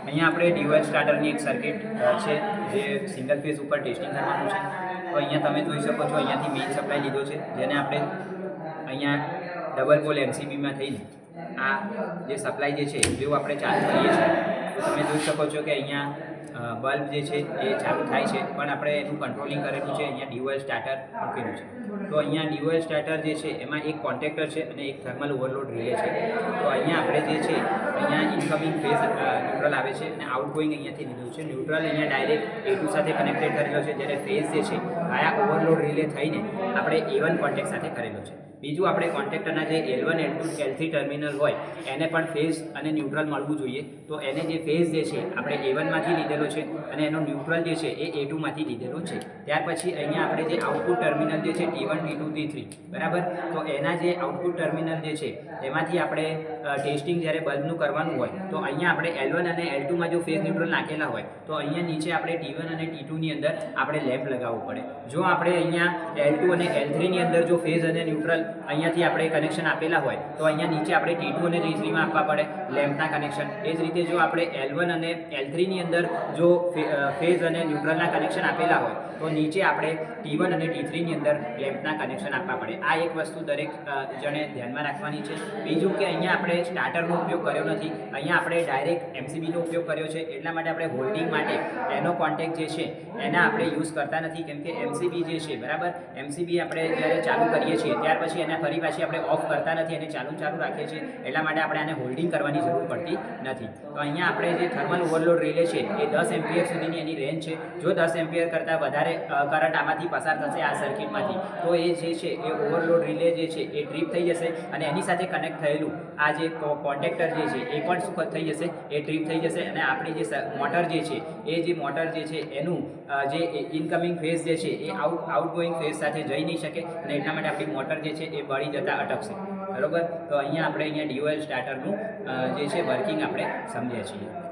અહીંયા આપણે ડ્યુઅલ સ્ટાર્ટરની એક સર્કિટ છે જે સિંગલ ફેઝ ઉપર ટેસ્ટિંગ કરવાનું છે. તો અહીંયા તમે જોઈ શકો છો, અહીંયાથી મેઇન સપ્લાય લીધો છે, જેને આપણે અહીંયા ડબલ પોલ MCBમાં થઈને આ જે સપ્લાય જે છે જેવું આપણે ચાલુ કરીએ છીએ તો તમે જોઈ શકો છો કે અહીંયા બલ્બ જે છે એ ચાલુ થાય છે, પણ આપણે એનું કંટ્રોલિંગ કરેલું છે. અહીંયા ડ્યુઅલ સ્ટાર્ટર મૂકેલું છે. તો અહીંયા ડ્યુઅલ સ્ટાર્ટર જે છે એમાં એક કોન્ટેક્ટર છે અને એક થર્મલ ઓવરલોડ રિલે છે. તો અહીંયા આપણે જે છે અહીંયા ઇનકમિંગ ફેઝ ન્યુટ્રલ આવે છે અને આઉટગોઈંગ અહીંયાથી લીધું છે. ન્યુટ્રલ અહીંયા ડાયરેક્ટ A2 સાથે કનેક્ટેડ કરેલો છે, જ્યારે ફેઝ જે છે આયા ઓવરલોડ રિલે થઈને આપણે A1 કોન્ટેક્ટ સાથે કરેલો છે. બીજું આપણે કોન્ટેક્ટરના જે L1, L2, L3 ટર્મિનલ હોય એને પણ ફેઝ અને ન્યુટ્રલ મળવું જોઈએ. તો એને જે ફેઝ જે છે આપણે A1માંથી લીધેલો છે અને એનો ન્યુટ્રલ જે છે એ A2માંથી લીધેલો છે. ત્યાર પછી અહીંયા આપણે જે આઉટપુટ ટર્મિનલ જે છે T1, T2, T3 બરાબર, તો એના જે આઉટપુટ ટર્મિનલ જે છે એમાંથી આપણે ટેસ્ટિંગ જ્યારે બલ્બનું કરવાનું હોય તો અહીંયા આપણે L1 અને L2માં જો ફેઝ ન્યુટ્રલ નાખેલા હોય તો અહીંયા નીચે આપણે T1 અને T2ની અંદર આપણે લેમ્પ લગાવવું પડે. જો આપણે અહીંયા L2 અને L3ની અંદર જો ફેઝ અને ન્યુટ્રલ અહીંયાથી આપણે કનેક્શન આપેલા હોય તો અહીંયા નીચે આપણે T2 અને T3માં આપવા પડે લેમ્પના કનેક્શન. એ જ રીતે જો આપણે L1 અને L3ની અંદર જો ફેઝ અને ન્યુટ્રલના કનેક્શન આપેલા હોય તો નીચે આપણે T1 અને T3ની અંદર લેમ્પના કનેક્શન આપવા પડે. આ એક વસ્તુ દરેક જણે ધ્યાનમાં રાખવાની છે. બીજું કે અહીંયા આપણે સ્ટાર્ટરનો ઉપયોગ કર્યો નથી, અહીંયા આપણે ડાયરેક્ટ MCBનો ઉપયોગ કર્યો છે. એટલા માટે આપણે હોલ્ડિંગ માટે એનો કોન્ટેક્ટ જે છે એના આપણે યુઝ કરતા નથી, કેમ કે MCB જે છે બરાબર, MCB આપણે જ્યારે ચાલુ કરીએ છીએ ત્યાર પછી એને ફરી પાછી આપણે ઓફ કરતા નથી, એને ચાલુ રાખીએ છીએ. એટલા માટે આપણે આને હોલ્ડિંગ કરવાની જરૂર પડતી નથી. તો અહીંયા આપણે જે થર્મલ ઓવરલોડ રિલે છે એ 10 એમ્પિયર સુધીની એની રેન્જ છે. જો 10 એમ્પિયર કરતાં વધારે કરંટ આમાંથી પસાર થશે આ સર્કિટમાંથી તો એ જે છે એ ઓવરલોડ રિલે જે છે એ ટ્રીપ થઈ જશે અને એની સાથે કનેક્ટ થયેલું આ જે કોન્ટેક્ટર જે છે એ પણ શું થઈ જશે, એ ટ્રીપ થઈ જશે અને આપણી જે મોટર જે છે એ જે મોટર જે છે એનું જે ઇનકમિંગ ફેઝ જે છે એ આઉટગોઈંગ ફેઝ સાથે જઈ નહીં શકે અને એટલા માટે આપણી મોટર જે છે એ બળી જતાં અટકશે. બરાબર, તો અહીંયા આપણે ડ્યુઅલ સ્ટાર્ટરનું જે છે વર્કિંગ આપણે સમજીએ છીએ.